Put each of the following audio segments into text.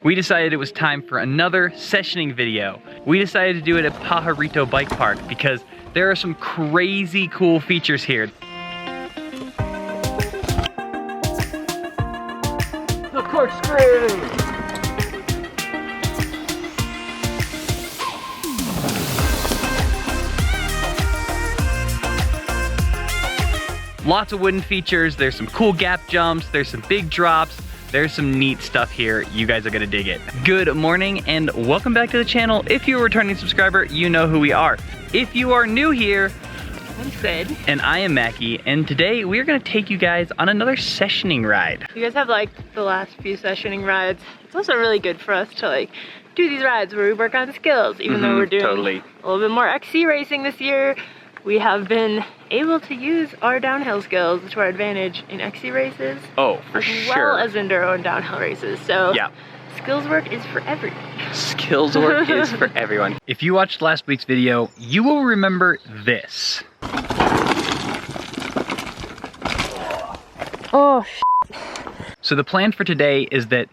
we decided it was time for another sessioning video. We decided to do it at Pajarito Bike Park because there are some crazy cool features here. The Corkscrew! Lots of wooden features, there's some cool gap jumps, there's some big drops, there's some neat stuff here. You guys are gonna dig it. Good morning and welcome back to the channel. If you're a returning subscriber, you know who we are. If you are new here, I'm Sid. And I am Macky, and today we are gonna take you guys on another sessioning ride. You guys have liked the last few sessioning rides. It's also really good for us to do these rides where we work on skills, even though we're doing a little bit more XC racing this year. We have been able to use our downhill skills to our advantage in XC races. Oh, for sure. As well as enduro and downhill races. So yeah, skills work is for everyone. Skills work is for everyone. If you watched last week's video, you will remember this. Oh, So the plan for today is that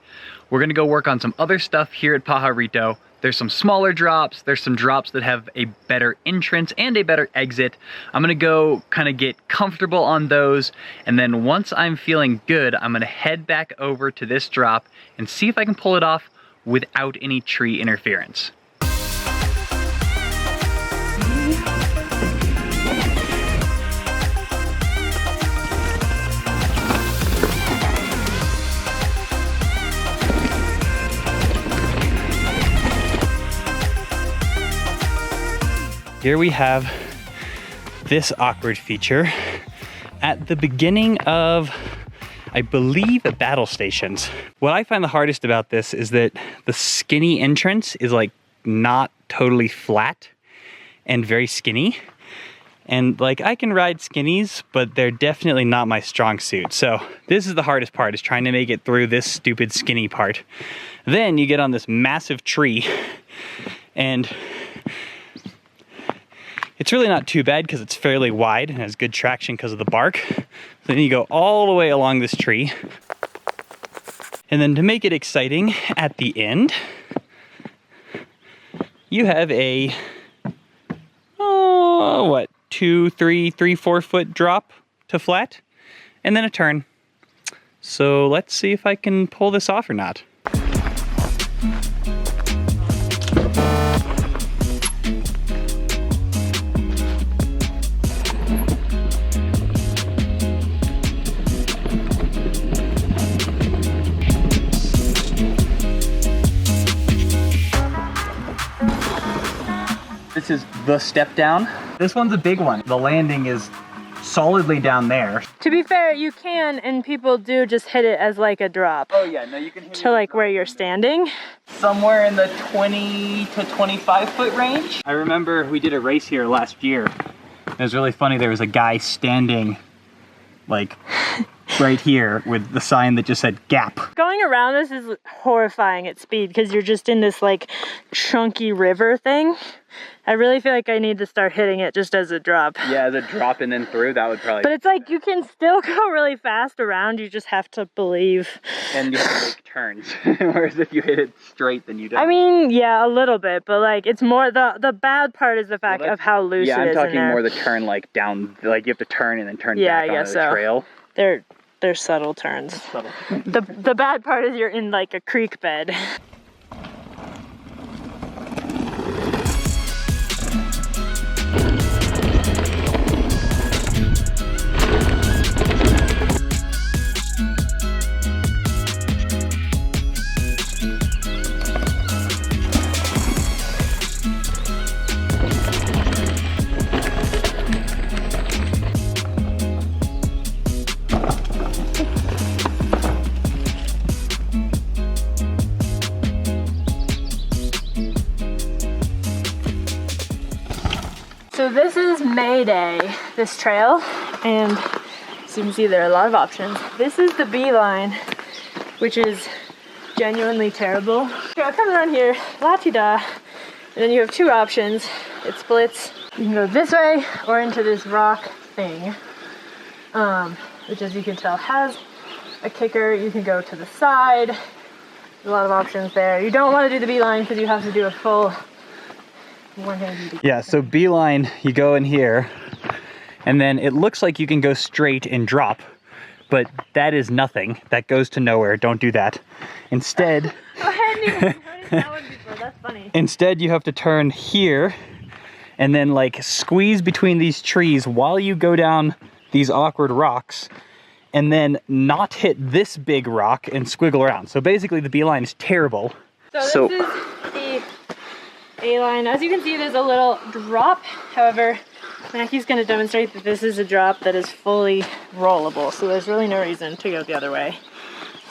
we're gonna go work on some other stuff here at Pajarito. There's some smaller drops, there's some drops that have a better entrance and a better exit. I'm gonna go kind of get comfortable on those, and then once I'm feeling good, I'm gonna head back over to this drop and see if I can pull it off without any tree interference. Here we have this awkward feature at the beginning of, I believe, battle stations. What I find the hardest about this is that the skinny entrance is not totally flat and very skinny. And I can ride skinnies, but they're definitely not my strong suit. So this is the hardest part, is trying to make it through this stupid skinny part. Then you get on this massive tree and it's really not too bad because it's fairly wide and has good traction because of the bark. Then you go all the way along this tree. And then to make it exciting, at the end, you have a, 4 foot drop to flat, and then a turn. So let's see if I can pull this off or not. This is the step down. This one's a big one. The landing is solidly down there. to be fair, you can, and people do just hit it as a drop. Oh yeah, no, you can hit to where you're standing. Somewhere in the 20 to 25 foot range. I remember we did a race here last year. It was really funny. There was a guy standing right here with the sign that just said gap. Going around this is horrifying at speed because you're just in this chunky river thing. I really feel like I need to start hitting it just as a drop. Yeah, as a drop and then through, that would probably... But it's you can still go really fast around, you just have to believe. And you have to make turns. Whereas if you hit it straight, then you don't. I mean, yeah, a little bit, but it's more, the bad part is the fact of how loose it is in there. Yeah, I'm talking more the turn down, you have to turn and then turn back onto the trail. They're subtle turns. Subtle. The bad part is you're in a creek bed. So this is Mayday, this trail, and as you can see there are a lot of options. This is the beeline, which is genuinely terrible. So I come around here, la-ti-da, and then you have two options. It splits. You can go this way or into this rock thing, which as you can tell has a kicker. You can go to the side, A lot of options there. You don't want to do the beeline because you have to do a full 180 degree. Yeah, so beeline, you go in here, and then it looks like you can go straight and drop, but that is nothing. That goes to nowhere. Don't do that. Instead, I hadn't even noticed that one before. That's funny. Instead, you have to turn here and then like squeeze between these trees while you go down these awkward rocks, and then not hit this big rock and squiggle around. So basically the beeline is terrible. So this is the A-line. As you can see, there's a little drop. However, Macky's going to demonstrate that this is a drop that is fully rollable. So there's really no reason to go the other way.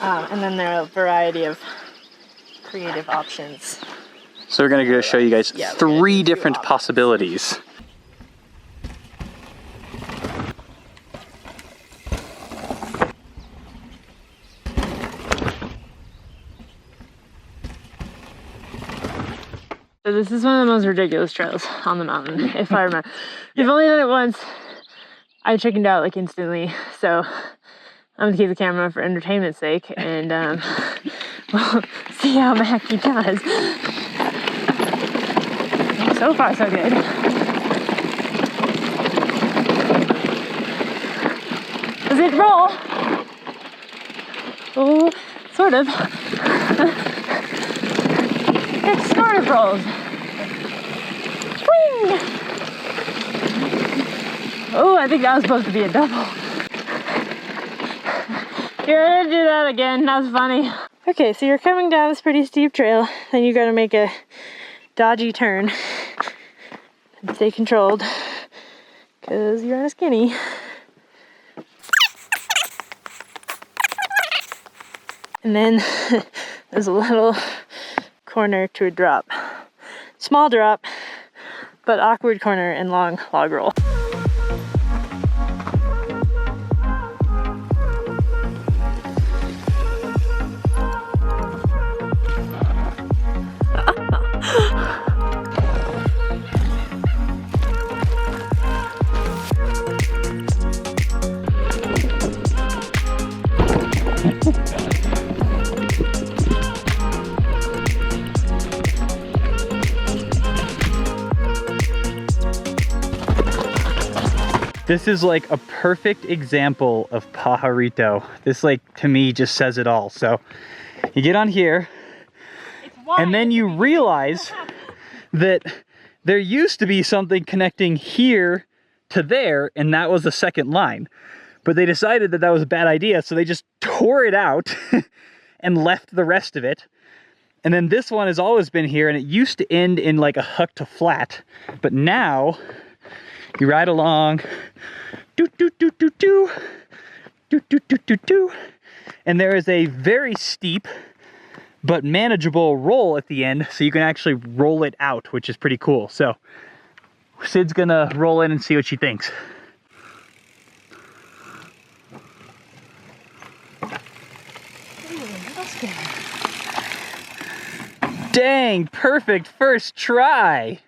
And then there are a variety of creative options. So we're gonna go show you guys three different possibilities. So this is one of the most ridiculous trails on the mountain, if I remember. We've only done it once. I chickened out like instantly, so I'm gonna keep the camera for entertainment's sake, and we'll see how Macky does. So far, so good. Does it roll? Oh, sort of. It sort of rolls. Swing! Oh, I think that was supposed to be a double. You're gonna do that again. That's funny. Okay, so you're coming down this pretty steep trail, then you gotta make a dodgy turn. And stay controlled, because you're on a skinny. And then there's a little corner to a drop. Small drop, but awkward corner and long log roll. This is like a perfect example of Pajarito. This like, to me, just says it all. So you get on here, and then you realize that there used to be something connecting here to there, and that was the second line. But they decided that that was a bad idea, so they just tore it out and left the rest of it. And then this one has always been here, and it used to end in like a Huck to flat. But now you ride along, do do do do do, do do do do do, and there is a very steep but manageable roll at the end, so you can actually roll it out, which is pretty cool. So Sid's gonna roll in and see what she thinks. Dang, perfect first try.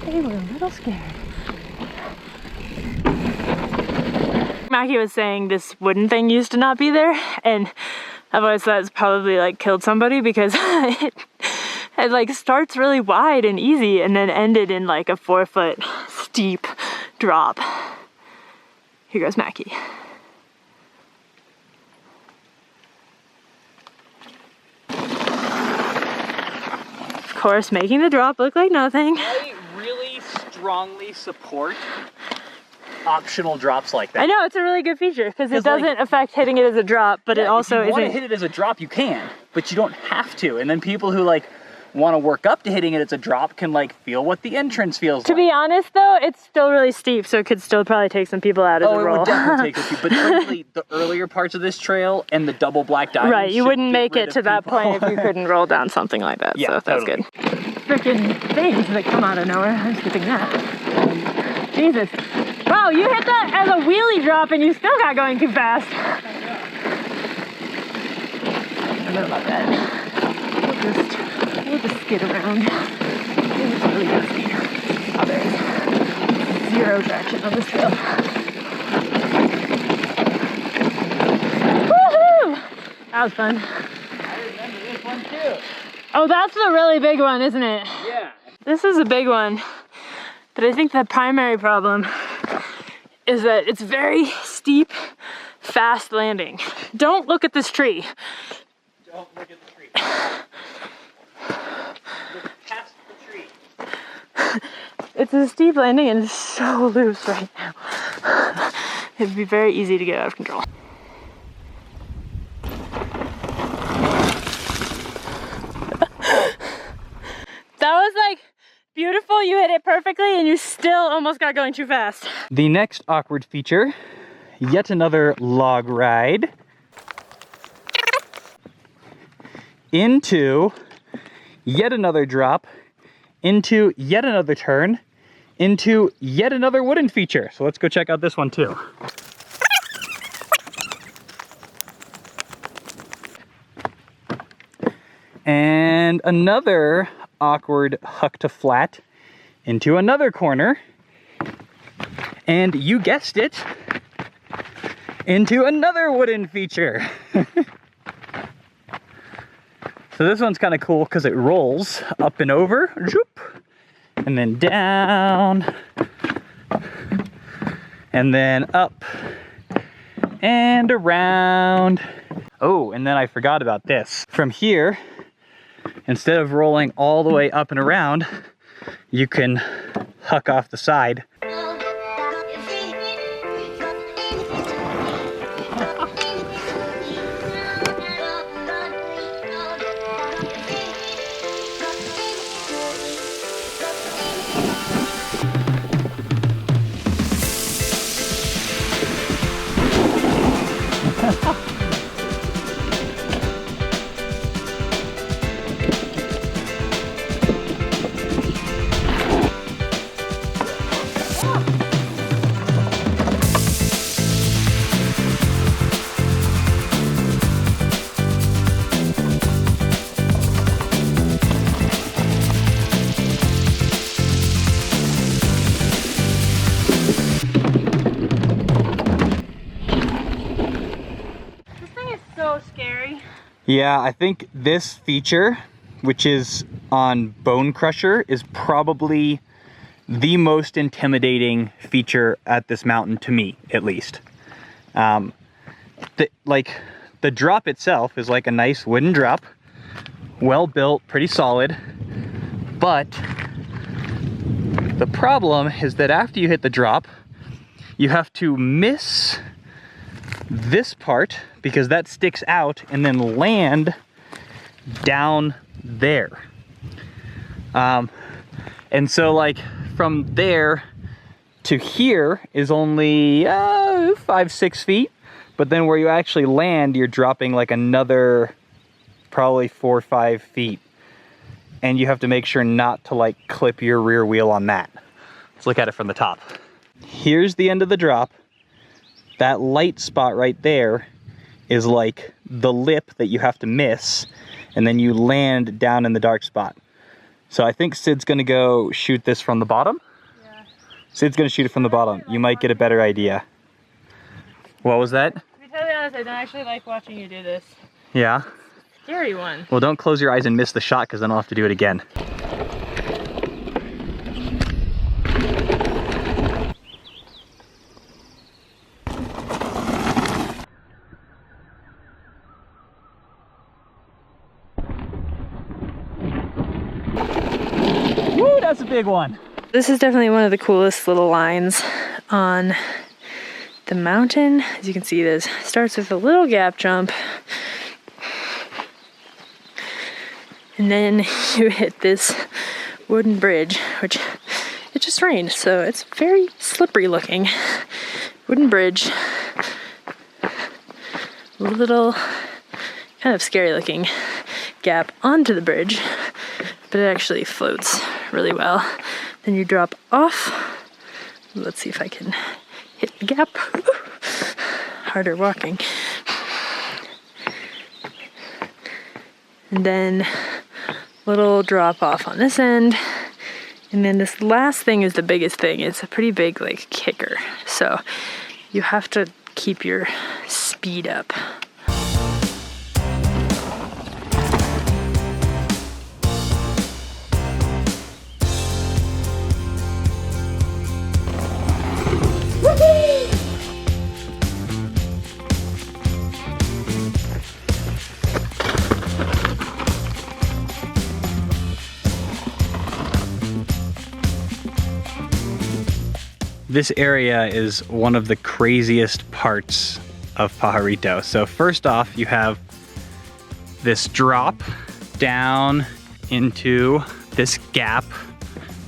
They were a little scared. Macky was saying this wooden thing used to not be there, and I've always thought it's probably like killed somebody because it like starts really wide and easy and then ended in like a 4-foot steep drop. Here goes Macky. Of course, making the drop look like nothing. I really strongly support optional drops like that. I know, it's a really good feature because it doesn't affect hitting it as a drop, but it also if you want to hit it as a drop, you can, but you don't have to. And then people who like want to work up to hitting it as a drop can like feel what the entrance feels like. To be honest though, it's still really steep, so it could still probably take some people out as a roll. Oh, it would definitely take some people, but frankly, the earlier parts of this trail and the double black diamond, right, you wouldn't make it to that point if you couldn't roll down something like that, yeah, so that's totally good. Freaking things that come out of nowhere, I'm skipping that. Jesus. Wow, you hit that as a wheelie drop and you still got going too fast. I don't know about that. We'll just skid around. It's really dusty. Oh, there is zero traction on this trail. That was fun. I remember this one too. Oh, that's the really big one, isn't it? Yeah. This is a big one, but I think the primary problem is that it's very steep, fast landing. Don't look at this tree. Don't look at the tree. Look past the tree. It's a steep landing and it's so loose right now. It'd be very easy to get out of control. That was like beautiful, you hit it perfectly and you still almost got going too fast. The next awkward feature, yet another log ride into yet another drop, into yet another turn, into yet another wooden feature. So let's go check out this one too. And another awkward huck to flat into another corner. And you guessed it, into another wooden feature. So this one's kind of cool because it rolls up and over, zoop, and then down, and then up and around. Oh, and then I forgot about this. From here, instead of rolling all the way up and around, you can huck off the side. Yeah, I think this feature, which is on Bone Crusher, is probably the most intimidating feature at this mountain to me, at least. The drop itself is like a nice wooden drop, well built, pretty solid, but the problem is that after you hit the drop, you have to miss this part because that sticks out and then land down there. And so like from there to here is only 5-6 feet, but then where you actually land, you're dropping like another probably 4 or 5 feet, and you have to make sure not to like clip your rear wheel on that. Let's look at it from the top. Here's the end of the drop. That light spot right there is like the lip that you have to miss, and then you land down in the dark spot. So I think Sid's gonna go shoot this from the bottom. Yeah. Sid's gonna shoot it from the bottom. You might get a better idea. What was that? To be totally honest, I don't actually like watching you do this. Yeah? Scary one. Well, don't close your eyes and miss the shot, because then I'll have to do it again. Woo, that's a big one. This is definitely one of the coolest little lines on the mountain. As you can see, this starts with a little gap jump, and then you hit this wooden bridge, which it just rained, so it's very slippery looking. Wooden bridge, little kind of scary looking gap onto the bridge, but it actually floats really well. Then you drop off. Let's see if I can hit the gap. Harder walking. And then little drop off on this end. And then this last thing is the biggest thing. It's a pretty big like kicker. So you have to keep your speed up. This area is one of the craziest parts of Pajarito. So first off, you have this drop down into this gap,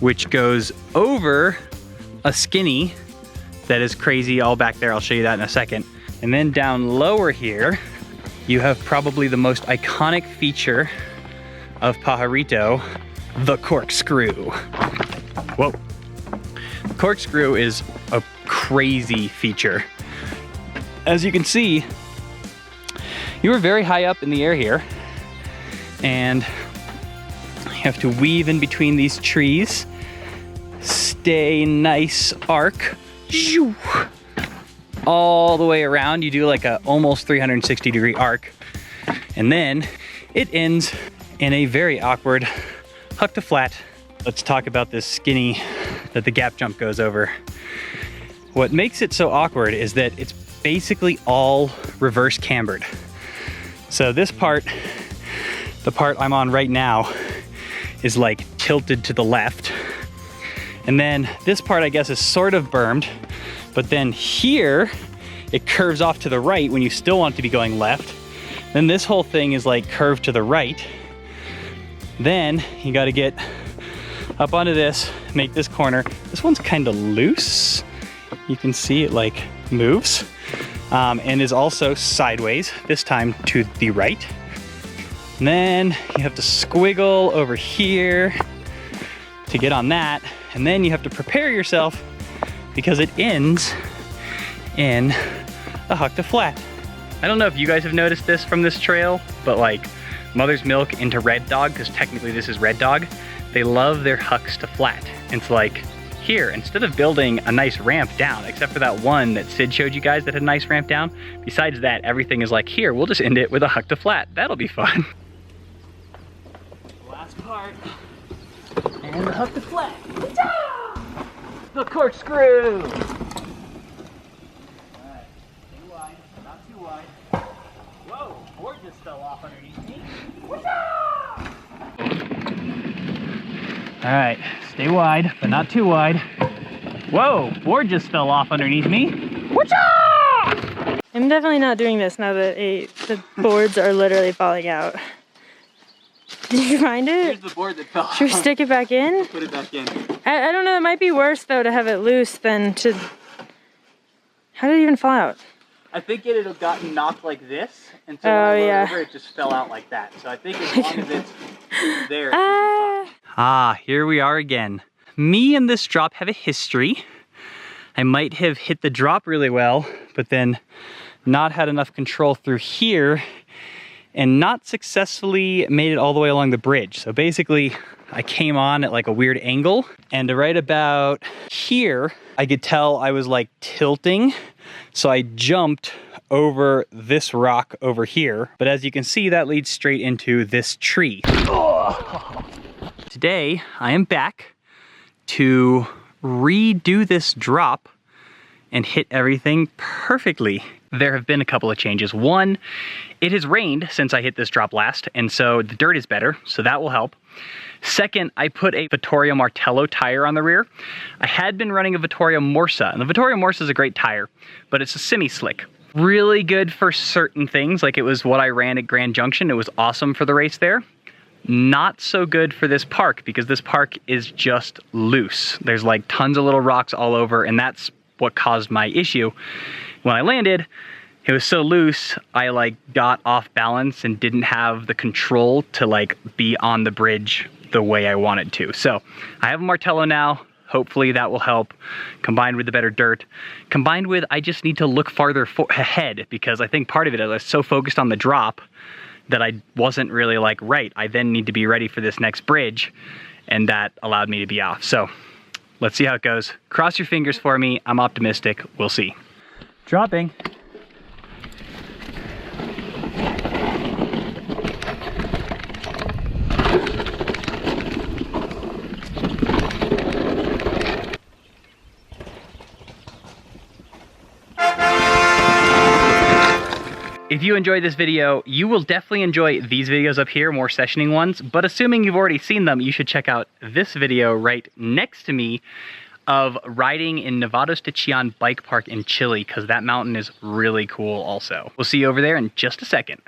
which goes over a skinny that is crazy all back there. I'll show you that in a second. And then down lower here, you have probably the most iconic feature of Pajarito, the corkscrew. Whoa. Corkscrew is a crazy feature. As you can see, you are very high up in the air here, and you have to weave in between these trees, stay nice arc, all the way around. You do like a almost 360-degree arc, and then it ends in a very awkward huck to flat. Let's talk about this skinny that the gap jump goes over. What makes it so awkward is that it's basically all reverse cambered. So this part, the part I'm on right now, is like tilted to the left. And then this part, I guess, is sort of bermed, but then here, it curves off to the right when you still want it to be going left. Then this whole thing is like curved to the right. Then you gotta get up onto this, make this corner. This one's kind of loose. You can see it like moves, and is also sideways, this time to the right. And then you have to squiggle over here to get on that. And then you have to prepare yourself because it ends in a huck to flat. I don't know if you guys have noticed this from this trail, but like Mother's Milk into Red Dog, because technically this is Red Dog, they love their hucks to flat. It's like, here, instead of building a nice ramp down, except for that one that Sid showed you guys that had a nice ramp down, besides that, everything is like, here, we'll just end it with a huck to flat. That'll be fun. Last part, and the huck to flat. The corkscrew! Alright, stay wide, not too wide. Whoa, board just fell off underneath me. Alright, stay wide, but not too wide. Whoa, board just fell off underneath me. I'm definitely not doing this now that the boards are literally falling out. Did you find it? Here's the board that fell off. Should we stick it back in? Put it back in. I don't know, it might be worse though to have it loose than to... How did it even fall out? I think it had gotten knocked like this, and so when I went over, it just fell out like that. So I think as long as it's there, it should be fine. Here we are again. Me and this drop have a history. I might have hit the drop really well, but then not had enough control through here and not successfully made it all the way along the bridge. So basically, I came on at like a weird angle, and right about here, I could tell I was like tilting. So I jumped over this rock over here. But as you can see, that leads straight into this tree. Oh. Today, I am back to redo this drop and hit everything perfectly. There have been a couple of changes. One, it has rained since I hit this drop last, and so the dirt is better, so that will help. Second, I put a Vittoria Martello tire on the rear. I had been running a Vittoria Morsa, and the Vittoria Morsa is a great tire, but it's a semi-slick. Really good for certain things, like it was what I ran at Grand Junction. It was awesome for the race there. Not so good for this park, because this park is just loose. There's like tons of little rocks all over, and that's what caused my issue. When I landed, it was so loose, I like got off balance and didn't have the control to like be on the bridge the way I wanted to. So I have a Martello now. Hopefully that will help, combined with the better dirt. Combined with, I just need to look farther ahead, because I think part of it is I was so focused on the drop that I wasn't really like, right, I then need to be ready for this next bridge, and that allowed me to be off. So let's see how it goes. Cross your fingers for me. I'm optimistic. We'll see. Dropping. If you enjoyed this video, you will definitely enjoy these videos up here, more sessioning ones, but assuming you've already seen them, you should check out this video right next to me. of riding in Nevada's Tichian Bike Park in Chile, because that mountain is really cool also. We'll see you over there in just a second.